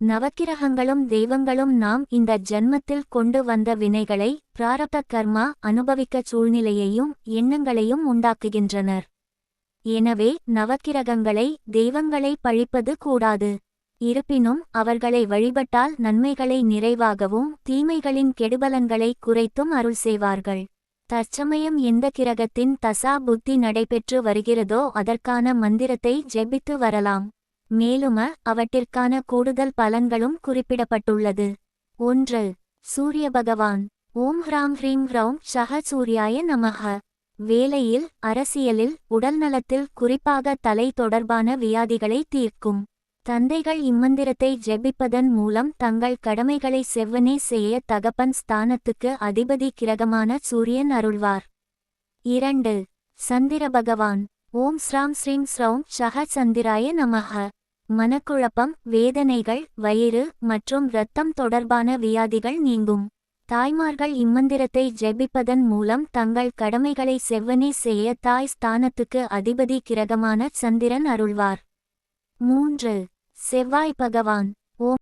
நவக்கிரகங்களும் தெய்வங்களும் நாம் இந்த ஜன்மத்தில் கொண்டு வந்த வினைகளை பிராரப்த கர்மா அனுபவிக்க சூழ்நிலையையும் எண்ணங்களையும் உண்டாக்குகின்றனர். எனவே நவக்கிரகங்களை தெய்வங்களை பழிப்பது கூடாது. இருப்பினும் அவர்களை வழிபட்டால் நன்மைகளை நிறைவாகவும் தீமைகளின் கெடுபலன்களை குறைத்தும் அருள் செய்வார்கள். தற்சமயம் எந்த கிரகத்தின் தசா புத்தி நடைபெற்று வருகிறதோ அதற்கான மந்திரத்தை ஜெபித்து வரலாம். மேலும் அவற்றிற்கான கூடுதல் பலன்களும் குறிப்பிடப்பட்டுள்ளது. 1. சூரிய பகவான். ஓம் ஹ்ராம் ஹ்ரீம் ஹ்ரௌம் ஷஹ சூர்யாய நமஹ. வேலையில், அரசியலில், உடல்நலத்தில், குறிப்பாக தலை தொடர்பான வியாதிகளை தீர்க்கும். தந்தைகள் இம்மந்திரத்தை ஜெபிப்பதன் மூலம் தங்கள் கடமைகளை செவ்வனே செய்ய தகப்பன் ஸ்தானத்துக்கு அதிபதி கிரகமான சூரியன் அருள்வார். 2. சந்திர பகவான். ஓம் ஸ்ராம் ஸ்ரீம் ஸ்ரௌம் ஷஹ சந்திராய நமஹ. மனக்குழப்பம், வேதனைகள், வயிறு மற்றும் இரத்தம் தொடர்பான வியாதிகள் நீங்கும். தாய்மார்கள் இம்மந்திரத்தை ஜெபிப்பதன் மூலம் தங்கள் கடமைகளை செவ்வனே செய்ய தாய் ஸ்தானத்துக்கு அதிபதி கிரகமான சந்திரன் அருள்வார். 3. செவ்வாய் பகவான்.